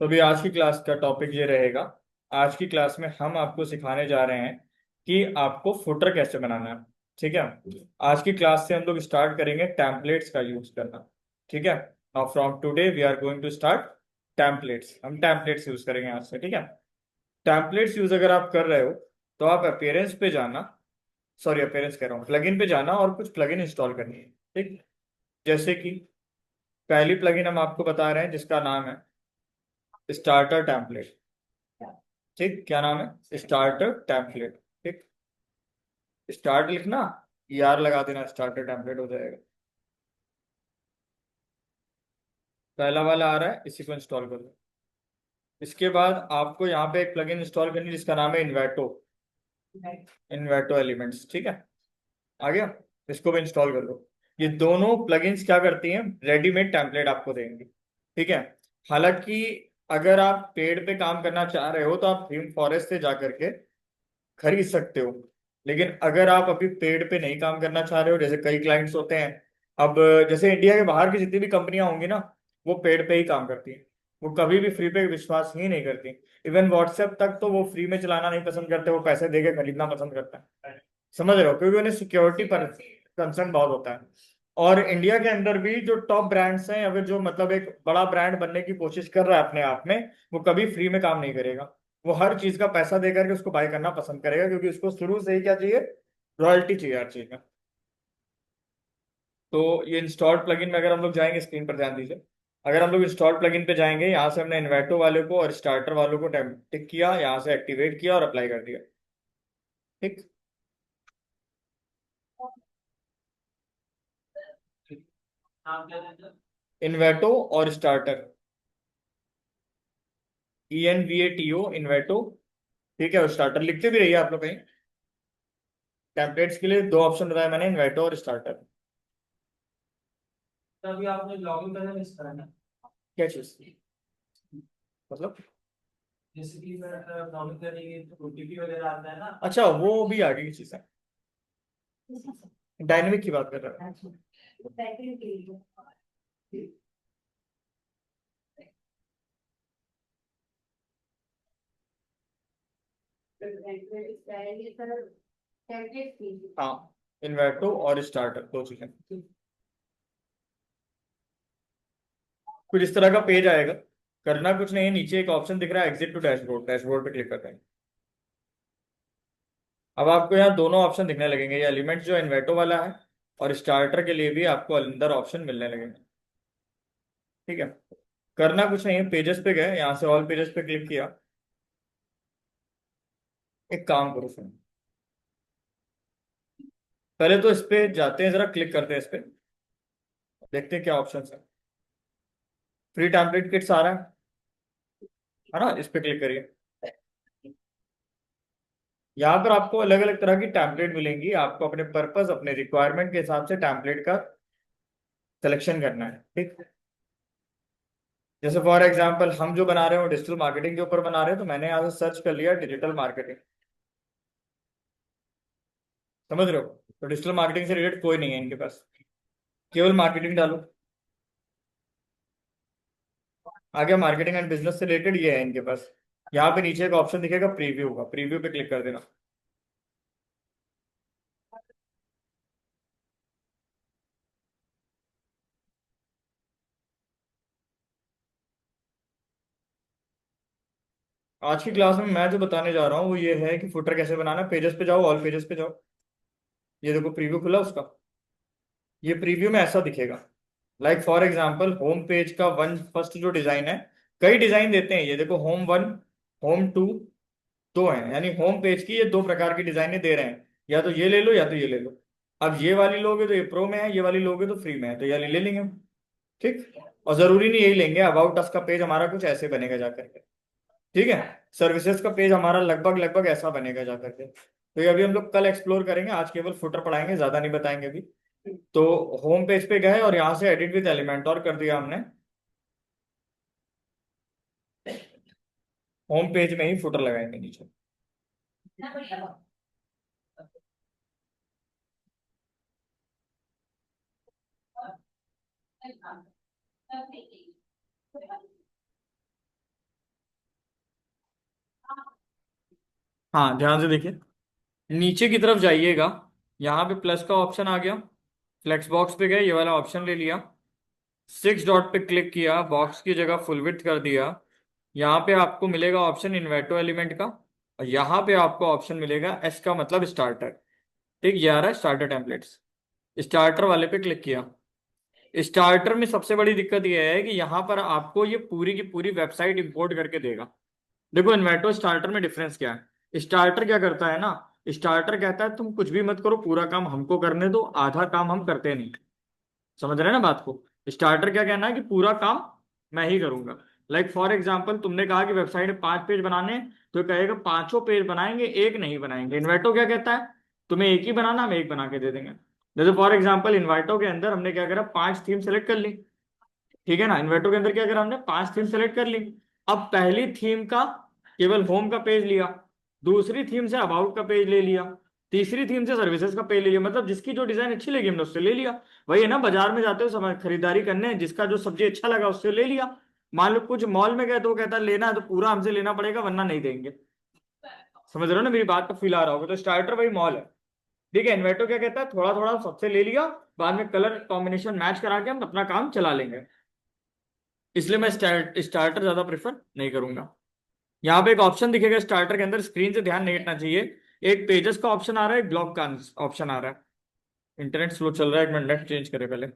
तो अभी आज की क्लास का टॉपिक ये रहेगा। आज की क्लास में हम आपको सिखाने जा रहे हैं कि आपको फुटर कैसे बनाना है। ठीक है। आज की क्लास से हम लोग स्टार्ट करेंगे टेम्पलेट्स का यूज करना। ठीक है। Now from today we are going to start templates. हम टेम्पलेट्स यूज करेंगे आज से। ठीक है। टेम्पलेट्स यूज अगर आप कर रहे हो तो आप अपीयरेंस पे जाना, सॉरी अपीयरेंस कह रहा हूँ, प्लगइन पे जाना और कुछ प्लगइन इंस्टॉल करनी है। ठीक। जैसे कि पहली प्लगइन हम आपको बता रहे हैं जिसका नाम है स्टार्टर टेम्पलेट। ठीक, क्या नाम है? Starter template. ठीक। स्टार्ट लिखना, यार लगा देना, स्टार्टर टेम्पलेट हो जाएगा। पहला वाला आ रहा है, इसी को इंस्टॉल कर लो। इसके बाद आपको यहाँ पे एक प्लगइन इंस्टॉल करनी है जिसका नाम है इन्वेटो। इन्वेटो एलिमेंट्स। ठीक है। आ गया। इसको भी इंस्टॉल कर लो। ये दोनों प्लगइन्स क्या करती हैं? रेडीमेड टेम्पलेट आपको देंगी। ठीक है। हालांकि अगर आप पेड पे काम करना चाह रहे हो तो आप थीम फॉरेस्ट से जा करके खरीद सकते हो। लेकिन अगर आप अभी पेड पे नहीं काम करना चाह रहे हो, जैसे कई क्लाइंट्स होते हैं, अब जैसे इंडिया के बाहर की जितनी भी कंपनियां होंगी ना, वो पेड पे ही काम करती हैं। वो कभी भी फ्री पे विश्वास ही नहीं करती। इवन व्हाट्सएप तक तो वो फ्री में चलाना नहीं पसंद करते, वो पैसे दे के खरीदना पसंद करते हैं। समझ रहे हो? क्योंकि उन्हें सिक्योरिटी पर कंसर्न बहुत होता है। और इंडिया के अंदर भी जो टॉप ब्रांड्स हैं, अगर जो मतलब एक बड़ा ब्रांड बनने की कोशिश कर रहा है अपने आप में, वो कभी फ्री में काम नहीं करेगा। वो हर चीज का पैसा दे करके उसको बाय करना पसंद करेगा, क्योंकि उसको शुरू से ही क्या चाहिए? रॉयल्टी चाहिए हर चीज में। तो ये इंस्टॉल्ड प्लगइन में अगर हम लोग जाएंगे, स्क्रीन पर ध्यान दीजिए। अगर हम लोग इंस्टॉल्ड प्लगइन पे जाएंगे, यहाँ से हमने इन्वेटो वाले को और स्टार्टर वालों को टिक किया, यहाँ से एक्टिवेट किया और अप्लाई कर दिया। ठीक। इन्वेटो और स्टार्टर, ENVATO, इन्वेटो। ठीक है। और स्टार्टर लिखते भी रहिए आप लोग कहीं। टेम्पलेट्स के लिए दो ऑप्शन बताया मैंने, इन्वेटो और स्टार्टर। तभी आपने लॉगिन करना मिस करा ना। क्या चीज? मतलब? जैसे कि मैं लॉगिन करेंगे तो ओटीपी वगैरह आता है ना। अच्छा, वो भी आगे की चीज है। डायनेमिक की बात कर रहा है। हाँ, इन्वेटो और स्टार्टर दो चीजें। कुछ इस तरह का पेज आएगा। करना कुछ नहीं है, नीचे एक ऑप्शन दिख रहा है एग्जिट टू डैशबोर्ड, डैशबोर्ड पे क्लिक करते हैं। अब आपको यहाँ दोनों ऑप्शन दिखने लगेंगे, ये एलिमेंट जो इन्वेटो वाला है और स्टार्टर के लिए भी आपको अंदर ऑप्शन मिलने लगेंगे। ठीक है। करना कुछ नहीं है, पेजेस पे गए, यहाँ से ऑल पेजेस पे क्लिक किया। एक काम करो फिर, पहले तो इस पे जाते हैं, जरा क्लिक करते हैं इस पे, देखते हैं क्या ऑप्शन है। फ्री टेम्पलेट किट्स आ रहा है ना? इस पे क्लिक करिए। यहाँ पर आपको अलग अलग तरह की टेम्पलेट मिलेंगी, आपको अपने पर्पस, अपने रिक्वायरमेंट के हिसाब से टेम्पलेट का सिलेक्शन करना है। ठीक। जैसे फॉर एग्जांपल हम जो बना रहे हो डिजिटल मार्केटिंग के ऊपर बना रहे हो, तो मैंने यहाँ से सर्च कर लिया डिजिटल मार्केटिंग। समझ रहे हो? तो डिजिटल मार्केटिंग से रिलेटेड कोई नहीं है इनके पास, केवल मार्केटिंग डालो। आगे मार्केटिंग एंड बिजनेस से रिलेटेड ये है इनके पास। यहाँ पे नीचे एक ऑप्शन दिखेगा प्रीव्यू का, प्रीव्यू पे क्लिक कर देना। आज की क्लास में मैं जो बताने जा रहा हूँ वो ये है कि फुटर कैसे बनाना। पेजेस पे जाओ, ऑल पेजेस पे जाओ। ये देखो प्रीव्यू खुला उसका। ये प्रीव्यू में ऐसा दिखेगा। Like for example home page का वन फर्स्ट जो डिजाइन है, कई डिजाइन देते हैं, ये देखो होम वन, होम टू, दो हैं, यानी होम पेज की ये दो प्रकार की डिजाइनें दे रहे हैं। या तो ये ले लो या तो ये ले लो। अब ये वाली लोगे तो ये प्रो में है, ये वाली लोगे तो फ्री में है, तो ये ले लेंगे हम। ठीक। और जरूरी नहीं यही लेंगे, अबाउट अस का पेज हमारा कुछ ऐसे बनेगा जाकर के। ठीक है। सर्विसेज का पेज हमारा लगभग लगभग ऐसा बनेगा जाकर के। तो ये अभी हम लोग कल एक्सप्लोर करेंगे, आज केवल फुटर पढ़ाएंगे, ज्यादा नहीं बताएंगे अभी। तो होम पेज पे गए और यहाँ से एडिट विद एलिमेंट और कर दिया हमने। होम पेज में ही फुटर लगाएंगे नीचे। हाँ ध्यान से देखिए, नीचे की तरफ जाइएगा, यहाँ पे प्लस का ऑप्शन आ गया, फ्लेक्स बॉक्स पे गए, ये वाला ऑप्शन ले लिया, 6 डॉट पे क्लिक किया, बॉक्स की जगह फुल विड्थ कर दिया। यहाँ पे आपको मिलेगा ऑप्शन इन्वेटो एलिमेंट का, और यहाँ पे आपको ऑप्शन मिलेगा एस का मतलब स्टार्टर। ठीक, ये आ रहा है स्टार्टर टेम्पलेट्स, स्टार्टर वाले पे क्लिक किया। स्टार्टर में सबसे बड़ी दिक्कत यह है कि यहाँ पर आपको ये पूरी की पूरी वेबसाइट इंपोर्ट करके देगा। देखो इन्वेटो स्टार्टर में डिफरेंस क्या है, स्टार्टर क्या करता है ना, स्टार्टर कहता है तुम कुछ भी मत करो, पूरा काम हमको करने दो, आधा काम हम करते नहीं। समझ रहे हैं ना बात को। स्टार्टर क्या कहना है कि पूरा काम मैं ही करूंगा। लाइक फॉर एग्जाम्पल तुमने कहा कि वेबसाइट में 5 पेज बनाने हैं, तो ये कहेगा 5 पेज बनाएंगे, एक नहीं बनाएंगे। इन्वेटो क्या कहता है, तुम्हें एक ही बनाना, हम एक बना के दे देंगे। जैसे फॉर एग्जाम्पल इन्वाइटो के अंदर हमने क्या करा, 5 थीम सेलेक्ट कर ली। ठीक है ना, इन्वर्टर के अंदर क्या करा हमने, 5 थीम सेलेक्ट कर ली। अब पहली थीम का केवल होम का पेज लिया, दूसरी थीम से अबाउट का पेज ले लिया, तीसरी थीम से सर्विसेज का पेज ले लिया, मतलब जिसकी जो डिजाइन अच्छी लगी हमने उससे ले लिया। वही है ना, बाजार में जाते हो समय खरीदारी करने, जिसका जो सब्जी अच्छा लगा उससे ले लिया। मान लो कुछ मॉल में गए तो वो कहता है लेना है तो पूरा हमसे लेना पड़ेगा वरना नहीं देंगे। समझ रहे हो ना मेरी बात का फील आ रहा होगा। तो स्टार्टर वही मॉल है। ठीक है, इन्वर्टर क्या कहता है, थोड़ा थोड़ा सबसे ले लिया, बाद में कलर कॉम्बिनेशन मैच करा के हम अपना काम चला लेंगे। इसलिए मैं स्टार्टर ज्यादा प्रेफर नहीं करूंगा। यहाँ पे एक ऑप्शन दिखेगा स्टार्टर के अंदर, स्क्रीन से ध्यान नहीं हटना चाहिए। एक पेजेस का ऑप्शन आ रहा है, एक ब्लॉग का ऑप्शन आ रहा है। इंटरनेट स्लो चल रहा है, एक मिनट नेट चेंज करे पहले।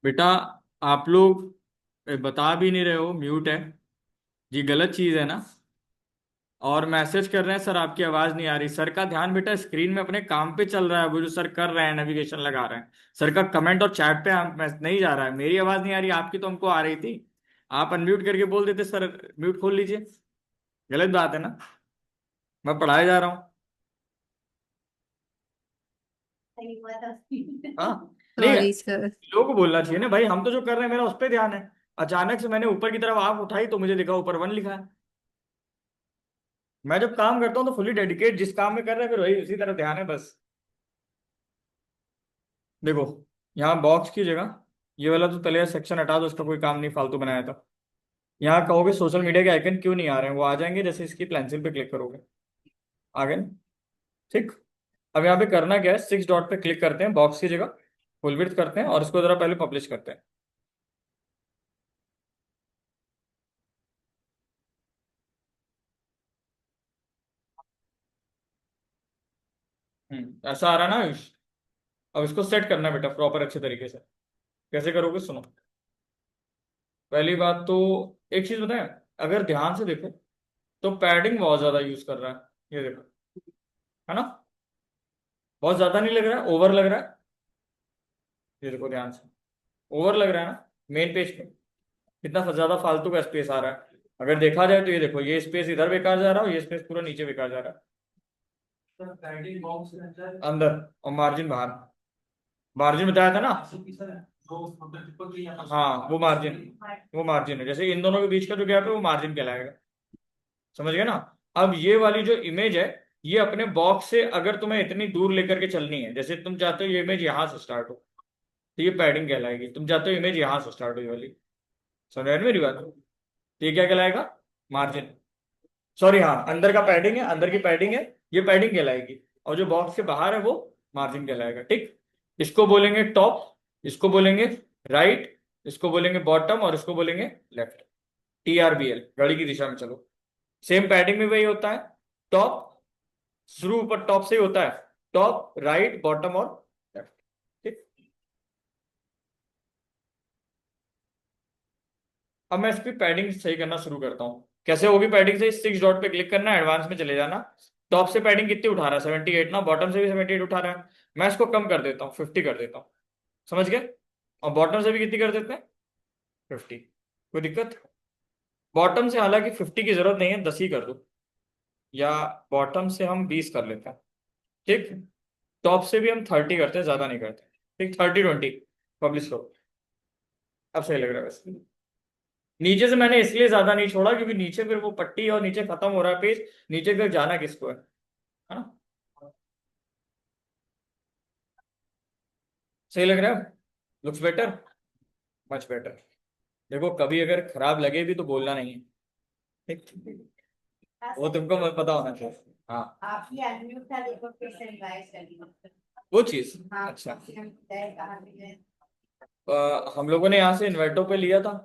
बेटा आप लोग बता भी नहीं रहे हो, म्यूट है। ये गलत चीज है ना। और मैसेज कर रहे हैं सर आपकी आवाज नहीं आ रही। सर का ध्यान बेटा स्क्रीन में अपने काम पे चल रहा है, वो जो सर कर रहे हैं नेविगेशन लगा रहे हैं। सर का कमेंट और चैट पे नहीं जा रहा है। मेरी आवाज नहीं आ रही, आपकी तो हमको आ रही थी। आप अनम्यूट करके बोल देते सर म्यूट खोल लीजिए। गलत बात है ना। मैं पढ़ाए जा रहा हूँ। हाँ। नहीं, सॉरी सर। लोगों को बोलना चाहिए ना भाई, हम तो जो कर रहे हैं मेरा उस पर ध्यान है। अचानक से मैंने ऊपर की तरफ आंख उठाई तो मुझे दिखा ऊपर 1 लिखा है। मैं जब काम करता हूँ तो फुली डेडिकेट जिस काम में कर रहे हैं फिर वही उसी तरफ ध्यान है बस। देखो, यहाँ बॉक्स की जगह ये वाला तो तले सेक्शन हटा दो, उसका कोई काम नहीं, फालतू बनाया था। यहाँ कहोगे सोशल मीडिया के आइकन क्यों नहीं आ रहे हैं, वो आ जाएंगे जैसे इसकी पेंसिल पे क्लिक करोगे। आ गए ना? ठीक। अब यहाँ पे करना क्या है, 6 डॉट पे क्लिक करते हैं बॉक्स की जगह, फुल विड्थ करते हैं और इसको जरा पहले पब्लिश करते हैं। ऐसा आ रहा है ना आयुष? अब इसको सेट करना है बेटा प्रॉपर अच्छे तरीके से। कैसे करोगे सुनो। पहली बात तो एक चीज बताएं, अगर ध्यान से देखो तो पैडिंग बहुत ज्यादा यूज कर रहा है, ये देखो, है ना? बहुत ज्यादा नहीं लग रहा है, ओवर लग रहा है? ये देखो ध्यान से, ओवर लग रहा है ना? मेन पेज पे कितना ज्यादा फालतू का स्पेस आ रहा है। अगर देखा जाए तो ये देखो, ये स्पेस इधर बेकार जा रहा है और ये स्पेस पूरा नीचे बेकार जा रहा है। सर पैडिंग बॉक्स के अंदर अंदर और मार्जिन बाहर। मार्जिन बताया था ना? सर वो मतलब टिप्पण की यहाँ हाँ वो मार्जिन, वो मार्जिन है, जैसे इन दोनों के बीच का जो गैप है वो मार्जिन कहलाएगा। समझ गए ना? अब ये वाली जो इमेज है, ये अपने बॉक्स से अगर तुम्हें इतनी दूर लेकर के चलनी है, जैसे तुम चाहते हो ये इमेज यहाँ से स्टार्ट हो तो ये पैडिंग कहलाएगी। तुम चाहते हो इमेज यहाँ से स्टार्ट हो ये वाली, समझ रहे हो मेरी बात? तो ये क्या कहलाएगा? मार्जिन। सॉरी, हाँ अंदर का पैडिंग है, अंदर की पैडिंग है, ये पैडिंग कहलाएगी। और जो बॉक्स के बाहर है वो मार्जिन कहलाएगा। ठीक। इसको बोलेंगे टॉप, इसको बोलेंगे राइट, इसको बोलेंगे बॉटम और इसको बोलेंगे लेफ्ट। TRBL, घड़ी की दिशा में चलो। सेम पैडिंग में वही होता है, टॉप, शुरू ऊपर टॉप से ही होता है, टॉप राइट बॉटम और लेफ्ट। ठीक। अब मैं इसकी पैडिंग सही करना शुरू करता हूँ। कैसे होगी पैडिंग? से 6 डॉट पे क्लिक करना, एडवांस में चले जाना। टॉप से पैडिंग कितनी उठा रहा है? 78 ना? बॉटम से भी 78 उठा रहा है। मैं इसको कम कर देता हूँ, 50 कर देता हूँ। समझ गए? और बॉटम से भी कितनी कर देते हैं? 50। कोई दिक्कत? बॉटम से हालांकि 50 की जरूरत नहीं है, 10 ही कर दो, या बॉटम से हम 20 कर लेते हैं। ठीक। टॉप से भी हम 30 करते हैं, ज्यादा नहीं करते। ठीक, 30-20 पब्लिश करो। अब सही लग रहा है वैसे। नीचे से मैंने इसलिए ज्यादा नहीं छोड़ा क्योंकि नीचे फिर वो पट्टी और नीचे खत्म हो रहा है पेज, नीचे फिर जाना किसको है ना? सही लग रहा है? Looks better, much better. देखो कभी अगर खराब लगे भी तो बोलना नहीं है। ठीक। वो तुमको पता होना चाहिए। हाँ आपकी एडमिट का देखो फिर से रिवाइज करिए। वो चीज। हाँ, अच्छा, हम तय कहाँ पे गए? हम लोगों ने यहाँ से इन्वर्टो पे लिया था,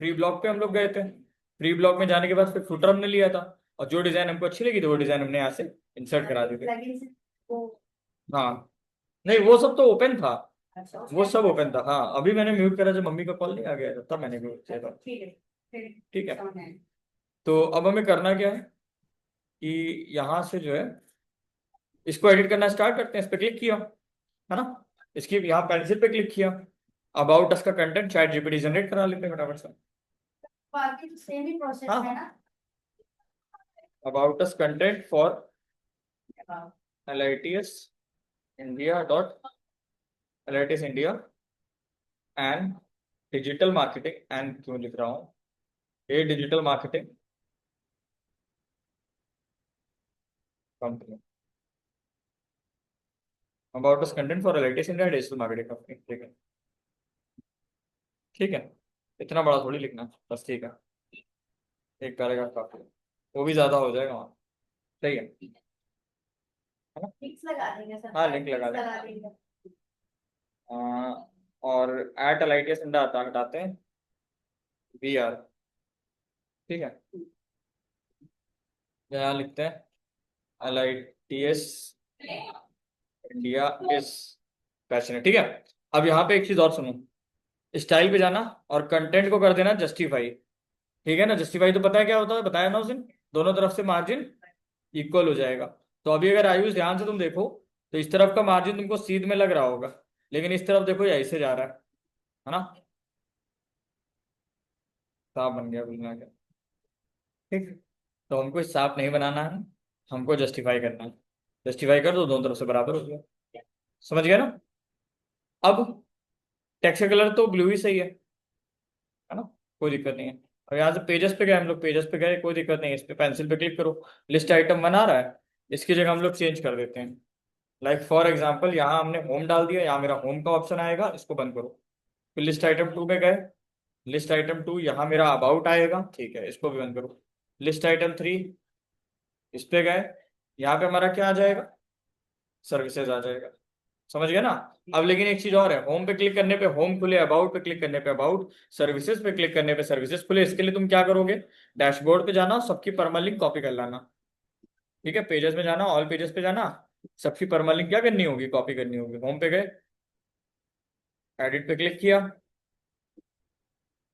फ्री ब्लॉक पे हम लोग गए थे। फ्री ब्लॉक में जाने के बाद फिर फुटर हमने लिया था, और जो डिजाइन हमको अच्छी लगी थी वो डिजाइन हमने यहाँ से इंसर्ट करा दी थी। लगे से वो। हाँ। नहीं वो सब तो ओपन था, अच्छा, वो सब ओपन था। हाँ अभी मैंने म्यूट करा जब मम्मी का कॉल नहीं आ गया था तब मैंने म्यूट किया था। ठीक है फिर। ठीक है। समझ आया। तो अब हमें करना क्या है कि यहाँ से जो है इसको एडिट करना स्टार्ट करते हैं। इस पर क्लिक किया, है ना? इसकी यहाँ पेंसिल पे क्लिक किया, अबाउट अस का कंटेंट चैट जीपीटी जनरेट करा लेते हैं फटाफट से। बाकी तो सेम ही प्रोसेस हाँ, है ना? अबाउट अस कंटेंट फॉर हाँ। LITS India dot LITS India and digital marketing and क्यों लिख रहा हूँ, ये digital marketing company, about us content for LITS India digital marketing company. ठीक है, ठीक है। इतना बड़ा थोड़ी लिखना है, बस ठीक है, एक पैराग्राफ काफी है, वो भी ज्यादा हो जाएगा वहाँ। सही है ना? लिंक्स लगा देंगे सर। हाँ लिंक लगा लिंक्स दें। लगा देंगे। और एट LITS इंडिया हटाते हैं VR। ठीक है, यहाँ लिखते हैं LITS इंडिया इज पैशनेट। ठीक है। अब यहाँ पे एक चीज और सुनो, स्टाइल पे जाना और कंटेंट को कर देना जस्टिफाई। ठीक है ना? जस्टिफाई तो पता है क्या होता है, बताया ना उस दिन, दोनों तरफ से मार्जिन इक्वल हो जाएगा। तो अभी अगर आयुष ध्यान से तुम देखो तो इस तरफ का मार्जिन तुमको सीध में लग रहा होगा, लेकिन इस तरफ देखो ये ऐसे जा रहा है ना? साफ बन गया, बुझना क्या? ठीक। तो हमको सांप नहीं बनाना है, हमको जस्टिफाई करना है, जस्टिफाई कर दो, दोनों तरफ से बराबर हो गया। समझ गया ना? अब टेक्स्ट का कलर तो ब्लू ही सही है ना, कोई दिक्कत नहीं है। अब यहाँ से पेजेस पे गए हम लोग, पेजेस पे गए, कोई दिक्कत नहीं है, इस पे पेंसिल पे क्लिक करो, लिस्ट आइटम बना रहा है, इसकी जगह हम लोग चेंज कर देते हैं। लाइक फॉर एग्जाम्पल यहाँ हमने होम डाल दिया, यहाँ मेरा होम का ऑप्शन आएगा, इसको बंद करो। फिर लिस्ट आइटम 2 पे गए, लिस्ट आइटम 2 यहाँ मेरा अबाउट आएगा, ठीक है, इसको भी बंद करो। लिस्ट आइटम 3 इस पे गए, यहाँ पे हमारा क्या आ जाएगा, सर्विसेज आ जाएगा। समझ गया ना? अब लेकिन एक चीज और है, होम पे क्लिक करने पे होम खुले, अबाउट पे क्लिक करने पे अबाउट, सर्विसेज पे क्लिक करने पे सर्विसेज खुले। इसके लिए तुम क्या करोगे, डैशबोर्ड पे जाना, सबकी परमालिंक कॉपी कर लाना। ठीक है, पेजेस में जाना, ऑल पेजेस पे जाना, सबकी परमालिंक क्या करनी होगी, कॉपी करनी होगी। होम पे गए, एडिट पे क्लिक किया,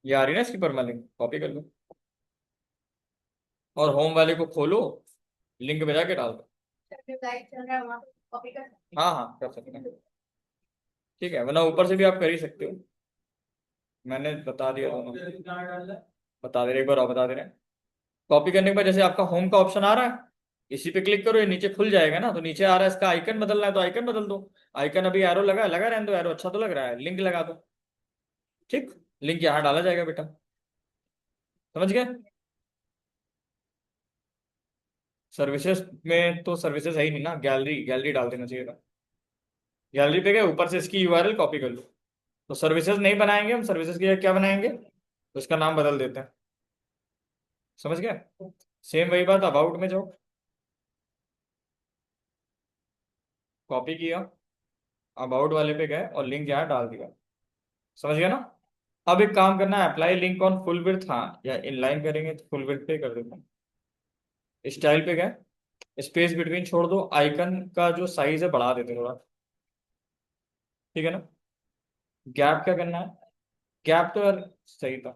ये आ रही ना इसकी परमालिंक, कॉपी कर लो, और होम वाले को खोलो, लिंक में जाके डाल दो। जो गाइड चल रहा है वहाँ कॉपी कर सकते हाँ हाँ कर सकते हैं, ठीक है, वरना ऊपर से भी आप कर ही सकते हो। मैंने बता दिया दोनों, कहाँ डालना है? बता दे रहे, एक बार और बता दे रहे हैं। कॉपी करने के बाद जैसे आपका होम का ऑप्शन आ रहा है, इसी पे क्लिक करो, ये नीचे खुल जाएगा ना, तो नीचे आ रहा है इसका आइकन बदलना है तो आइकन बदल दो। आइकन अभी एरो लगा है, लगा रहने दो, एरो अच्छा तो लग रहा है, लिंक लगा दो। ठीक, लिंक यहाँ डाला जाएगा बेटा। समझ गए? सर्विसेज में तो सर्विसेज है ही नहीं ना, गैलरी, गैलरी डाल देना चाहिए था। गैलरी पे गए, ऊपर से इसकी यूआरएल कॉपी कर लो। तो सर्विसेज नहीं बनाएंगे हम, सर्विसेज की जगह क्या बनाएंगे, तो इसका नाम बदल देते हैं। समझ गए? सेम वही बात, अबाउट में जाओ, कॉपी किया, अबाउट वाले पे गए और लिंक यहाँ डाल दिया। समझ गया ना? अब एक काम करना है, apply link on full width, हाँ या इनलाइन करेंगे तो फुल विड्थ पे कर देते हैं। स्टाइल पे गए, स्पेस बिटवीन छोड़ दो, आइकन का जो साइज है बढ़ा देते थोड़ा, ठीक है ना? गैप क्या करना है, गैप तो यार सही था,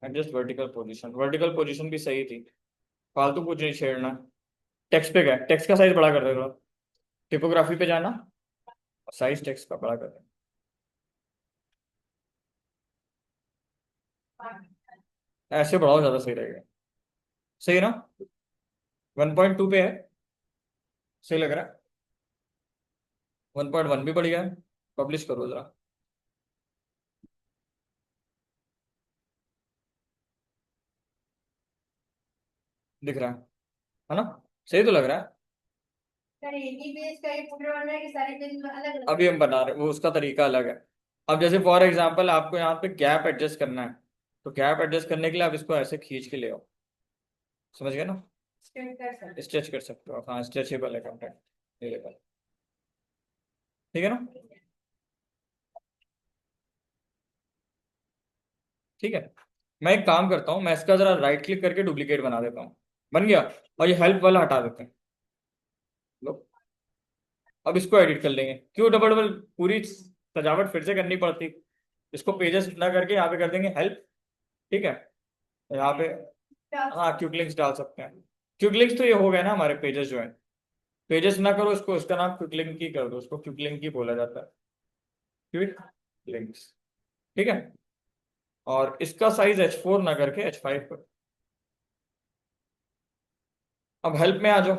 adjust vertical position, vertical position भी सही थी, फालतू कुछ नहीं छेड़ना। टेक्स्ट पे गए, टेक्स्ट का साइज बड़ा कर दे थोड़ा, टिपोग्राफी पे जाना, साइज टेक्स्ट का बड़ा कर दे, ऐसे बढ़ाओ ज्यादा सही रहेगा। सही है ना? 1.2 पे है, सही लग रहा है। 1.1 भी बढ़िया है, पब्लिश करो जरा। दिख रहा है ना? सही तो लग रहा है। सर एक ही पेज का एक फोल्डर बन रहा है कि सारे पेज में अलग अलग। अभी हम बना रहे हैं, वो उसका तरीका अलग है। अब जैसे फॉर एग्जांपल आपको यहाँ पे गैप एडजस्ट करना है, तो गैप एडजस्ट करने के लिए आप इसको ऐसे खींच के ले आओ। समझ गए ना? स्ट्रेट कर सकते स्ट्रेच कर सकते हो आप, हाँ स्ट्रेचेबल है कंटेंट, ये लेकर, ठीक है ना? ठीक है, मैं एक काम करता हूँ, मैं इसका जरा राइट क्लिक करके डुप्लीकेट बना देता हूँ, बन गया। और ये हेल्प वाला हटा देते हैं। लो, अब इसको एडिट कर लेंगे, क्यों डबल डबल पूरी सजावट फिर से करनी पड़ती। इसको पेजेस ना करके यहाँ पे कर देंगे हेल्प, ठीक है, यहाँ पे हैं। हाँ क्विक लिंक्स डाल सकते हैं। क्विक लिंक्स तो ये हो गए ना हमारे पेजेस जो है, पेजेस ना करो इसको, इसका नाम क्विक लिंक ही कर दो, उसको क्विक लिंक ही बोला जाता है, क्विक लिंक्स, ठीक है। और इसका साइज H4 ना करके H5 कर। अब हेल्प में आ जाओ,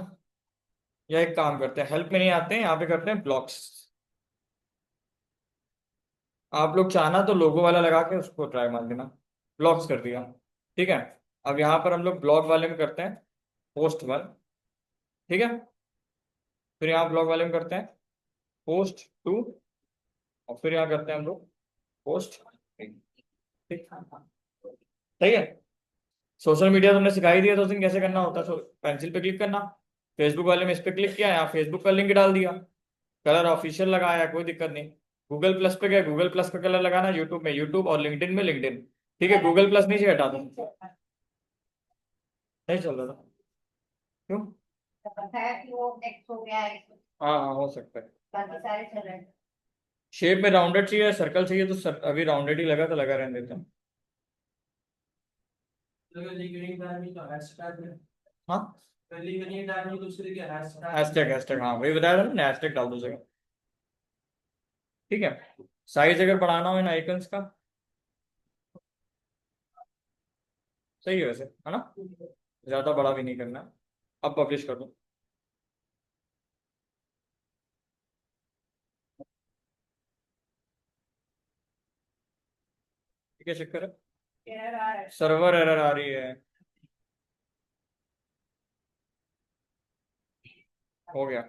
या एक काम करते हैं, हेल्प में नहीं आते हैं, यहाँ पे करते हैं ब्लॉक्स। आप लोग चाहना तो लोगो वाला लगा के उसको ट्राई मार देना, ब्लॉक्स कर दिया, ठीक है। अब यहाँ पर हम लोग ब्लॉग वाले में करते हैं पोस्ट वन, ठीक है। फिर यहाँ ब्लॉग वाले में करते हैं पोस्ट टू, और फिर यहाँ करते हैं हम लोग पोस्ट थ्री, ठीक, सही है। सोशल मीडिया तुमने सिखाई दिया तो उस दिन कैसे करना होता, सो पेंसिल पे क्लिक करना, फेसबुक वाले में इस पे क्लिक किया, यहाँ फेसबुक का लिंक डाल दिया, कलर ऑफिशियल लगाया, कोई दिक्कत नहीं। गूगल प्लस पे गया, गूगल प्लस का कलर लगाना, यूट्यूब में यूट्यूब, और लिंक्डइन में लिंक्डइन, ठीक है। गूगल प्लस नीचे हटा दो, नहीं चल रहा था, क्यों? बताया कि वो एक्स हो गया है, हाँ हाँ हो सकता है। बाकी सारे चल रहे हैं। शेप में राउंडेड चाहिए, सर्कल चाहिए तो अभी राउंडेड ही लगा तो लगा रहने देते हैं। तो लिंक डालनी तो हैशटैग में, हाँ लिंक डालनी तो उसके लिए हैशटैग। हैशटैग, हैशटैग हाँ वही बताया था ना, हैशटैग डाल दो जगह, ठीक है। साइज अगर बढ़ाना हो इन आइकन्स का, सही है वैसे, है ना, ज्यादा बड़ा भी नहीं करना। अब पब्लिश कर दो। ठीक है, चेक करो। एरर आ रहा है। सर्वर एरर आ रही है। हो गया।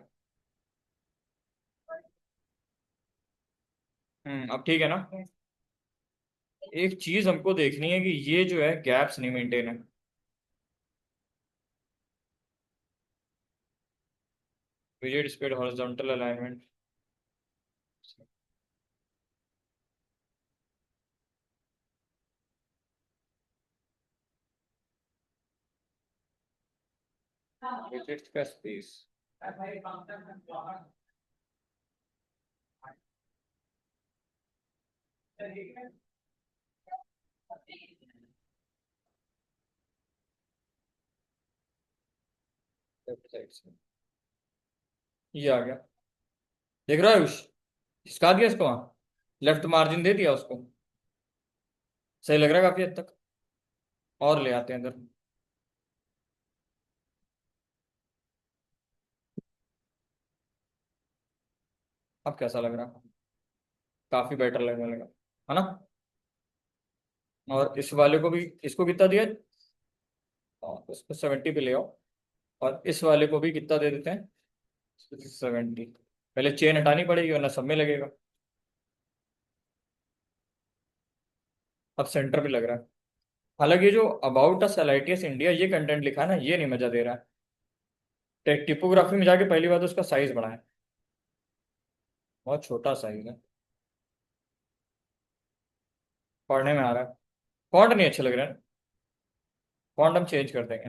अब ठीक है ना। एक चीज हमको देखनी है कि ये जो है गैप्स नहीं मेंटेन है। Visit speed horizontal alignment. Visit का स्पेस। लेफ्ट साइड से ये आ गया। देख रहा है उस खिसका दिया इसको वहां। लेफ्ट मार्जिन दे दिया उसको। सही लग रहा है काफी हद तक। और ले आते हैं इधर। अब कैसा लग रहा है? काफी बेटर लगने लगा, है ना। और इस वाले को भी, इसको कितना दिया? और इसको 70 पे ले आओ। और इस वाले को भी कितना दे देते हैं? 70। पहले चेन हटानी पड़ेगी वरना सब में लगेगा। अब सेंटर पे लग रहा है। हालांकि जो अबाउट अस एलआईटीएस इंडिया ये कंटेंट लिखा है ना, ये नहीं मजा दे रहा है। टिपोग्राफी में जाके पहली बात तो उसका साइज बड़ा है। बहुत छोटा साइज है। पढ़ने में आ रहा है। फॉन्ट नहीं अच्छे लग रहे हैं। फॉन्ट हम चेंज कर देंगे।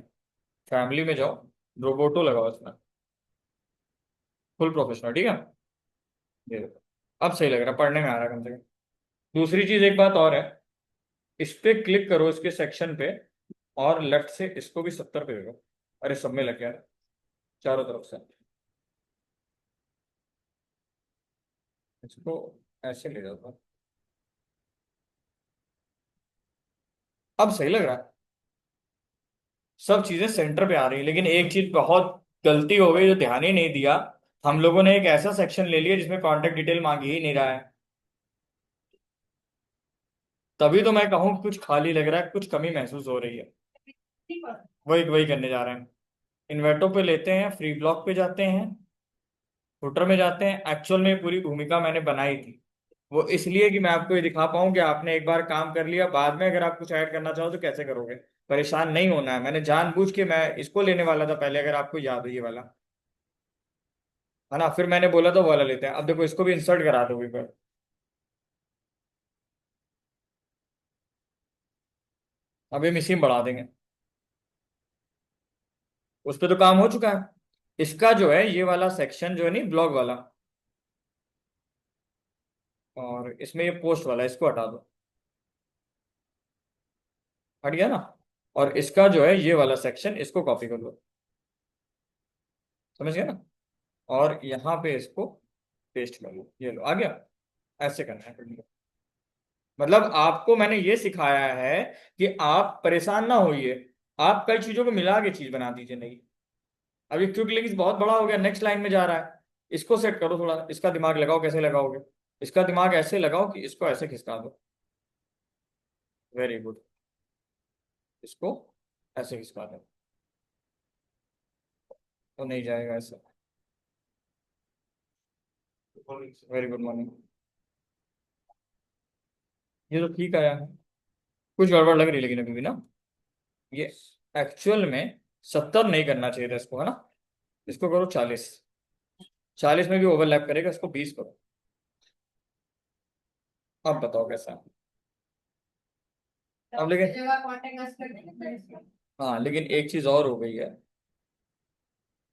फैमिली में जाओ, रोबोटो लगाओ इसमें। फुल प्रोफेशनल, ठीक है। ये देखो, अब सही लग रहा है, पढ़ने में आ रहा है कम से कम। दूसरी चीज एक बात और है। इस पे क्लिक करो इसके सेक्शन पे। और लेफ्ट से इसको भी 70 पे दे दो। अरे सब में लग गया। चारों तरफ से इसको ऐसे ले जाता। अब सही लग रहा है। सब चीजें सेंटर पे आ रही है, लेकिन एक चीज बहुत गलती हो गई जो ध्यान ही नहीं दिया। हम लोगों ने एक ऐसा सेक्शन ले लिया जिसमें कांटेक्ट डिटेल मांगी ही नहीं रहा है। तभी तो मैं कहूँ कुछ खाली लग रहा है, कुछ कमी महसूस हो रही है। वही वही करने जा रहे हैं। इन्वर्टो पे लेते हैं, फ्री ब्लॉक पे जाते हैं। फुटर में जाते हैं। एक्चुअल में पूरी भूमिका मैंने बनाई थी। वो इसलिए कि मैं आपको ये दिखा पाऊं कि आपने एक बार काम कर लिया, बाद में अगर आप कुछ ऐड करना चाहो तो कैसे करोगे। परेशान नहीं होना है। मैंने जानबूझ के मैं इसको लेने वाला था पहले, अगर आपको याद है ये वाला, है ना। फिर मैंने बोला तो वो वाला लेते हैं। अब देखो इसको भी इंसर्ट करा दो एक बार। अब ये मिसिंग बढ़ा देंगे। उस पर तो काम हो चुका है। इसका जो है ये वाला सेक्शन जो है नहीं, ब्लॉग वाला। और इसमें ये पोस्ट वाला, इसको हटा दो। हट गया ना। और इसका जो है ये वाला सेक्शन, इसको कॉपी कर लो। समझ गया ना। और यहाँ पे इसको पेस्ट कर लो। ये लो, आ गया। ऐसे करना है। मतलब आपको मैंने ये सिखाया है कि आप परेशान ना होइए। आप कई चीजों को मिला के चीज बना दीजिए। नहीं, अब ये क्विक लिंक्स बहुत बड़ा हो गया, नेक्स्ट लाइन में जा रहा है। इसको सेट करो थोड़ा, इसका दिमाग लगाओ, कैसे लगाओगे। इसका दिमाग ऐसे लगाओ कि इसको ऐसे खिसका दो। Very good. इसको ऐसे खिसका दो तो नहीं जाएगा ऐसे। Very good morning. ये तो ठीक आया है। कुछ गड़बड़ लग रही है लेकिन अभी भी ना। ये एक्चुअल में 70 नहीं करना चाहिए था इसको, है ना। इसको करो 40। 40 में भी ओवरलैप करेगा, इसको 20 करो। अब बताओ कैसा है? अब लेकिन जगह कांटेक्ट अस कर देंगे। हाँ, लेकिन एक चीज और हो गई है।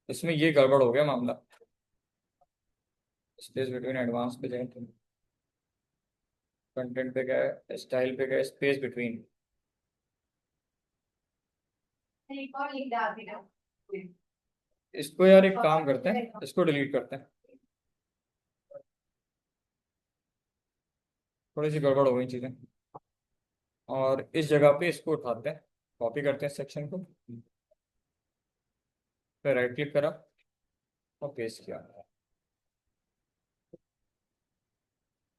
इसमें ये गड़बड़ हो गया मामला। स्पेस बिटवीन एडवांस पे जाए तो कंटेंट पे गए, स्टाइल पे गए, स्पेस बिटवीन। एक और लिख डाल देना। इसको यार एक काम करते हैं, इसको डिलीट करते हैं। थोड़ी सी गड़बड़ हो गई चीजें। और इस जगह पे इसको उठाते हैं। कॉपी करते हैं सेक्शन को। फिर राइट क्लिक करा और पेस्ट किया,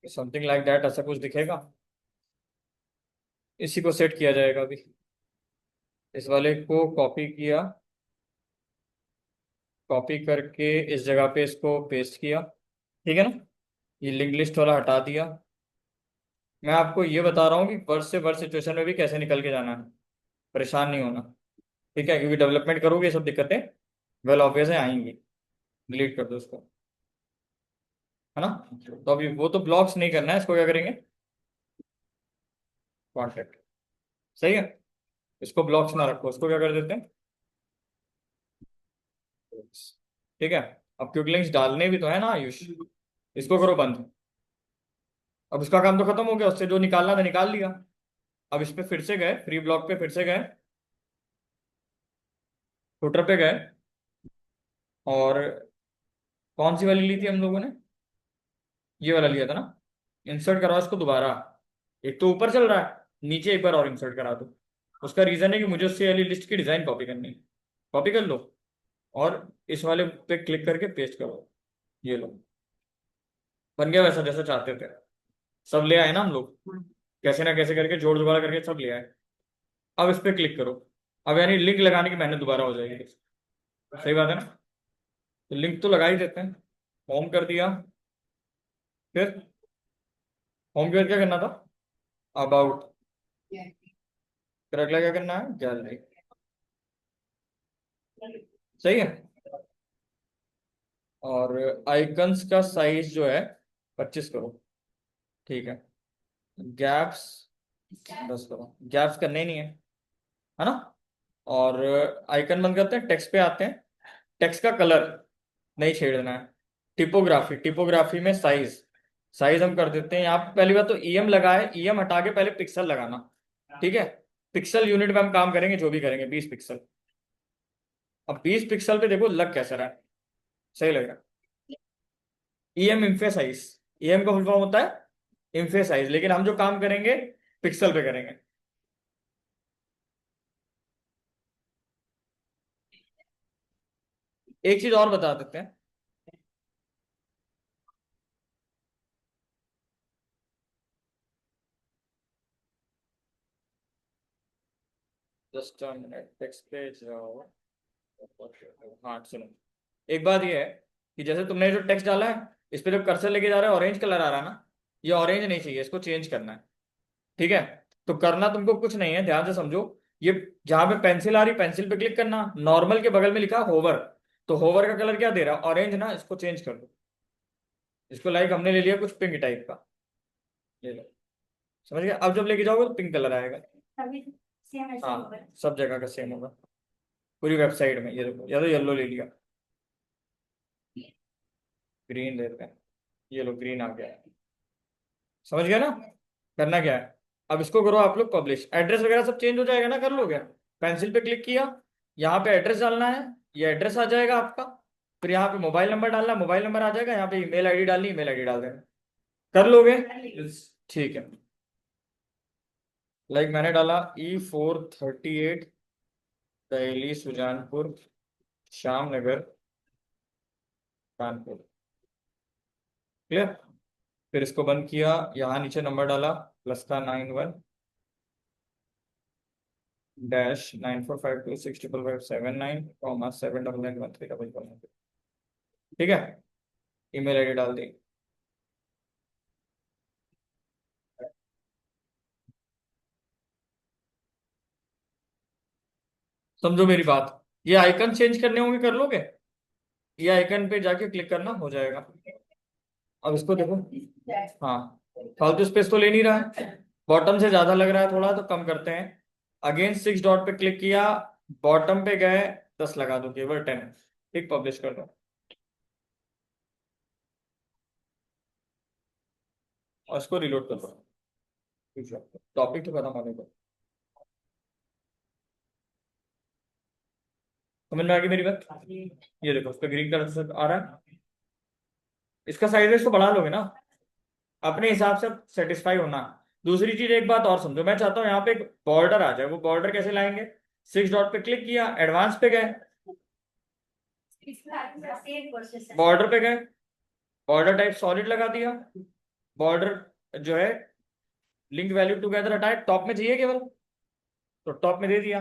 समथिंग लाइक दैट, ऐसा कुछ दिखेगा। इसी को सेट किया जाएगा अभी। इस वाले को कॉपी किया, कॉपी करके इस जगह पे इसको पेस्ट किया, ठीक है ना। ये लिंक लिस्ट वाला हटा दिया। मैं आपको ये बता रहा हूँ कि वर्स्ट से वर्स्ट सिचुएशन में भी कैसे निकल के जाना है, परेशान नहीं होना, ठीक है, क्योंकि डेवलपमेंट करोगे ये सब दिक्कतें वेल ऑब्वियस है आएंगी। डिलीट कर दो उसको, है ना। तो अभी वो तो ब्लॉक्स नहीं करना है, इसको क्या करेंगे, कॉन्टेक्ट, सही है। इसको ब्लॉक्स ना रखो, उसको क्या कर देते हैं, ठीक है। अब क्विक लिंक्स डालने भी तो है ना आयुष, इसको करो बंद। अब उसका काम तो खत्म हो गया, उससे जो निकालना था निकाल लिया। अब इस पे फिर से गए, फ्री ब्लॉक पे फिर से गए, फुटर पे गए, और कौन सी वाली ली थी हम लोगों ने, ये वाला लिया था ना। इंसर्ट करवाओ इसको दोबारा, एक तो ऊपर चल रहा है, नीचे एक बार और इंसर्ट करा दो। उसका रीजन है कि मुझे उससे वाली लिस्ट की डिजाइन कॉपी करनी है। कॉपी कर लो और इस वाले पे क्लिक करके पेस्ट करो, ये लो, बन गया वैसा जैसा चाहते थे। सब ले आए ना हम लोग, कैसे ना कैसे करके जोड़ दोबारा करके सब ले आए। अब इस पे क्लिक करो, अब यानी लिंक लगाने की मेहनत दोबारा हो जाएगी। सही बात है ना। तो लिंक तो लगा ही देते हैं, होम कर दिया, फिर होम के बाद क्या करना था, अबाउट, फिर अगला क्या करना है, गैलरी, सही है। और आइकन्स का साइज जो है 25 करो, ठीक है। गैप्स 10 करो, गैप्स करने ही नहीं है ना। और आइकन बंद करते हैं, टेक्स्ट पे आते हैं। टेक्स्ट का कलर नहीं छेड़ना है। टिपोग्राफी, टिपोग्राफी में साइज, साइज हम कर देते हैं यहाँ पे। पहली बात तो ईएम लगाए, ईएम हटा के पहले पिक्सल लगाना, ठीक है। पिक्सल यूनिट में हम काम करेंगे, जो भी करेंगे 20 पिक्सल। अब 20 पिक्सल पे देखो लग कैसा रहा है, सही लग रहा है। ईएम इम्फेसाइज, ईएम का फुल फॉर्म होता है इम्फेसाइज, लेकिन हम जो काम करेंगे पिक्सल पे करेंगे। एक चीज और बता देते हैं, जस्ट मिनट, टेक्स्ट पे जाओ। हाँ सुनो, एक बात ये है कि जैसे तुमने जो टेक्स्ट डाला है, इस पे जब कर्सर लेके जा रहा है ऑरेंज कलर आ रहा है ना, ये ऑरेंज नहीं चाहिए, इसको चेंज करना है, ठीक है। तो करना तुमको कुछ नहीं है, ध्यान से समझो। ये जहां पे पेंसिल आ रही, पेंसिल पे क्लिक करना, नॉर्मल के बगल में लिखा होवर, तो होवर का कलर क्या दे रहा है, ऑरेंज ना, इसको चेंज कर दो। इसको लाइक हमने ले लिया कुछ पिंक टाइप का, ये लो, समझ गया। अब जब लेके जाओगे तो पिंक कलर आएगा। अभी सेम ऐसे होगा। हाँ सब जगह का सेम होगा, पूरी वेबसाइट में। ये देखो, या तो येलो ले लिया, ग्रीन लेते हैं, ये लो ग्रीन आ गया, समझ गया ना। करना क्या है, अब इसको करो आप लोग पब्लिश, एड्रेस वगैरह सब चेंज हो जाएगा ना, कर लोगे। पेंसिल पे क्लिक किया, यहाँ पे एड्रेस डालना है, ये एड्रेस आ जाएगा आपका। फिर यहाँ पे मोबाइल नंबर डालना, मोबाइल नंबर आ जाएगा। यहाँ पे ईमेल आईडी डालनी, ईमेल आईडी डाल देना, कर लोगे, ठीक है। लाइक मैंने डाला E438 दहली सुजानपुर श्याम नगर कानपुर, क्लियर। फिर इसको बंद किया, यहाँ नीचे नंबर डाला, प्लस का 91-9452-65579, 7991311, ठीक है। ईमेल आईडी डाल दी। समझो मेरी बात, ये आइकन चेंज करने होंगे, कर लोगे। ये आइकन पे जाके क्लिक करना, हो जाएगा। अब इसको देखो, हाँ फालतू स्पेस तो ले नहीं रहा है, बॉटम से ज्यादा लग रहा है थोड़ा, तो कम करते हैं। अगेन 6 डॉट पे क्लिक किया, बॉटम पे गए, 10 लगा दो, केवल 10, ठीक, पब्लिश कर दो। और इसको रिलोड कर दो, टॉपिक तो खत्म होने दो। समझ में आ गई मेरी बात। ये देखो, उस पर ग्रीन कलर से आ रहा है। इसका साइज इसको बढ़ा लोगे ना, अपने हिसाब से सेटिस्फाई होना। दूसरी चीज, एक बात और समझो, मैं चाहता हूँ यहाँ पे एक बॉर्डर आ जाए। वो बॉर्डर कैसे लाएंगे, 6 डॉट पे क्लिक किया, एडवांस पे गए, सेम प्रोसेस है। बॉर्डर पे गए, बॉर्डर टाइप सॉलिड लगा दिया, बॉर्डर जो है लिंक वैल्यू टुगेदर हटाए, टॉप में चाहिए केवल तो टॉप में दे दिया।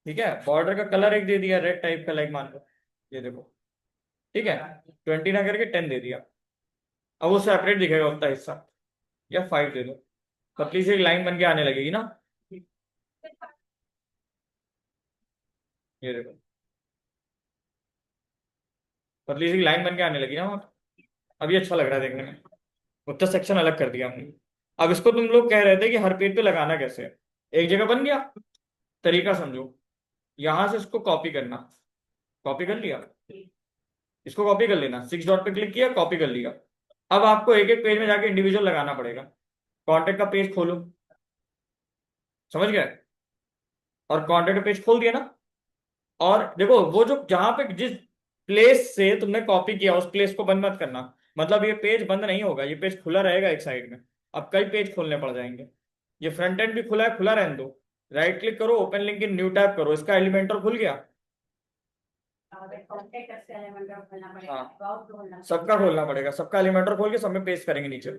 ठीक है, बॉर्डर का कलर एक दे दिया रेड टाइप का, लाइक मान लो ये देखो। ठीक है, 20 ना करके 10 दे दिया। अब वो सेपरेट दिखेगा उतना हिस्सा, या 5 दे दो, पतली सी एक लाइन बन के आने लगेगी ना। ये देखो पतली सी लाइन बन के आने लगी ना वहाँ। अब ये अच्छा लग रहा है देखने में, उतना सेक्शन अलग कर दिया हमने। अब इसको तुम लोग कह रहे थे कि हर पेज पे लगाना कैसे है, एक जगह बन गया। तरीका समझो, यहां से इसको कॉपी करना, कॉपी कर लिया, इसको कॉपी कर लेना, 6 डॉट पे क्लिक किया, कॉपी कर लिया। अब आपको एक एक पेज में जाके इंडिविजुअल लगाना पड़ेगा। कॉन्टेक्ट का पेज खोलो, समझ गए, और कॉन्टेक्ट का पेज खोल दिया ना। और देखो वो जो जहां पे जिस प्लेस से तुमने कॉपी किया उस प्लेस को बंद मत करना, मतलब ये पेज बंद नहीं होगा, ये पेज खुला रहेगा एक साइड में। अब कई पेज खोलने पड़ जाएंगे। ये फ्रंट एंड भी खुला है, खुला रहने दो, राइट क्लिक करो, open link in new tab करो, इसका एलिमेंटर खुल गया। हाँ, सबका खोलना पड़ेगा, सबका एलिमेंटर खोल के सब में पेस्ट करेंगे नीचे।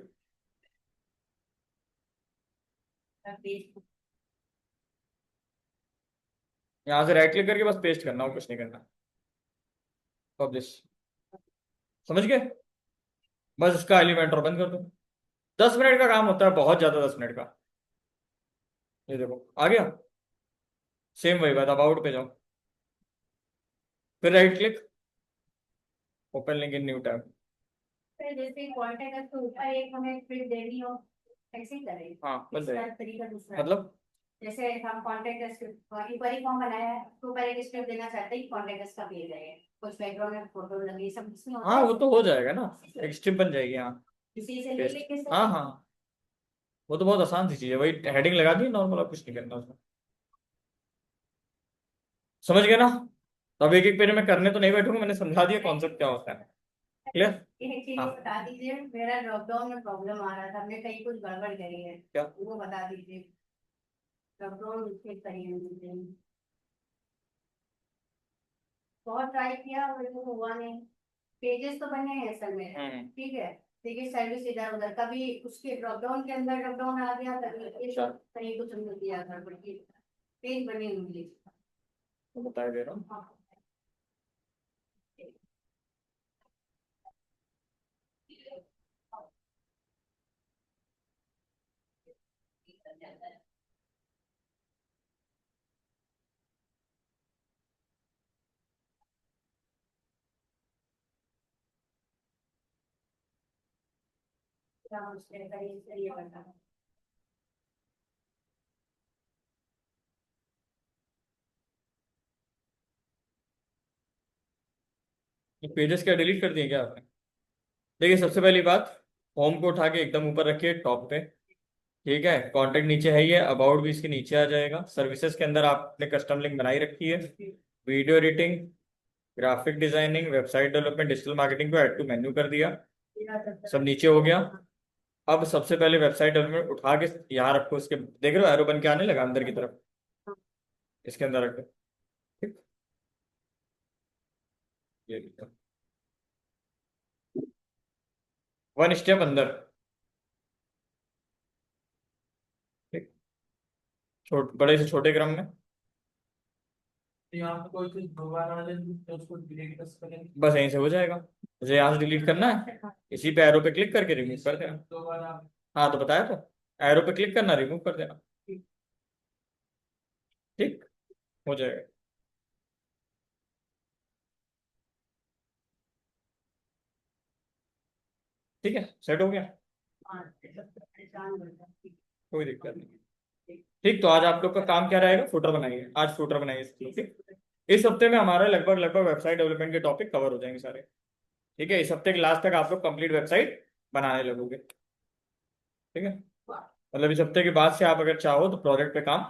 यहाँ से राइट क्लिक करके बस पेस्ट करना और कुछ नहीं करना, पब्लिश, समझ गए। बस इसका एलिमेंटर बंद कर दो, 10 मिनट का काम होता है, बहुत ज्यादा 10 मिनट का। ये देखो आ गया, सेम वही बात, अबाउट पे जाओ, फिर right click, open link in new tab. फिर जैसे कांटेक्ट है तो ऊपर एक हमें फिर देनी हो, ऐसे ही करें। हाँ बस इसका तरीका दूसरा, मतलब जैसे हम कांटेक्ट इंक्वायरी फॉर्म बनाया है तो ऊपर एक स्क्रिप्ट देना चाहते हैं, कांटेक्ट का पेज है, कुछ बैकग्राउंड में फोटो लगी, सब इसमें होता हाँ है। वो तो हो जाएगा ना, एक स्ट्रिप बन जाएगी। हाँ इसी से ले लेके हाँ हाँ, वो तो बहुत आसान सी चीज है, वही हेडिंग लगा दी नॉर्मल, और कुछ नहीं करना उसमें, समझ गए ना। तो अब एक एक पेज में करने तो नहीं बैठूंगा, मैंने समझा दिया कॉन्सेप्ट क्या होता है, क्लियर। एक चीज हाँ बता दीजिए, मेरा लॉकडाउन में प्रॉब्लम आ रहा था, हमने कहीं कुछ गड़बड़ करी है, क्या, वो बता दीजिए। लॉकडाउन चेक करिए मुझे। बहुत ट्राई किया मेरे को हुआ नहीं। पेजेस तो बने हैं असल में, ठीक है, देखिए सर्विस इधर उधर, कभी उसके ड्रॉपडाउन के अंदर ड्रॉपडाउन आ गया, कभी ये अच्छा। कहीं कुछ मिल दिया गड़बड़ की, पेज बने होंगे। तो बता दे रहा हूँ। हाँ। क्या मुझसे करिए करता है। ये पेजेस क्या डिलीट कर दिए क्या आपने। देखिए सबसे पहली बात, होम को उठा के एकदम ऊपर रखिए टॉप पे, ठीक है, कॉन्टेक्ट नीचे है, ये अबाउट भी इसके नीचे आ जाएगा। सर्विसेज के अंदर आपने कस्टम लिंक बनाई रखी है, video editing, graphic designing, website development, digital marketing को ऐड टू मेन्यू कर दिया, सब नीचे हो गया। अब सबसे पहले वेबसाइट डेवलपमेंट उठा के यहाँ रखो, इसके देख रहे हो एरो बन के आने लगा अंदर की तरफ, इसके अंदर रखो, ठीक। ये 1 स्टेप अंदर, ठीक, बड़े से छोटे क्रम में। तो यहाँ पे कोई चीज दोबारा आ जाए तो उसको डिलीट कर सकें। बस यहीं से हो जाएगा, मुझे यहाँ से डिलीट करना है, इसी पे एरो पे क्लिक करके रिमूव कर देना। दोबारा हाँ तो बताया तो, एरो पे क्लिक करना, रिमूव कर देना, ठीक, हो जाएगा। ठीक है, सेट हो गया, कोई दिक्कत नहीं। ठीक, तो आज आप लोग का काम क्या रहेगा, फुटर बनाइए, आज फुटर बनाइए इसकी, ठीक। इस हफ्ते में हमारा लगभग लगभग वेबसाइट डेवलपमेंट के टॉपिक कवर हो जाएंगे सारे, ठीक है। इस हफ्ते के लास्ट तक आप लोग कंप्लीट वेबसाइट बनाने लगोगे, ठीक है। मतलब इस हफ्ते के बाद से आप अगर चाहो तो प्रोजेक्ट पे काम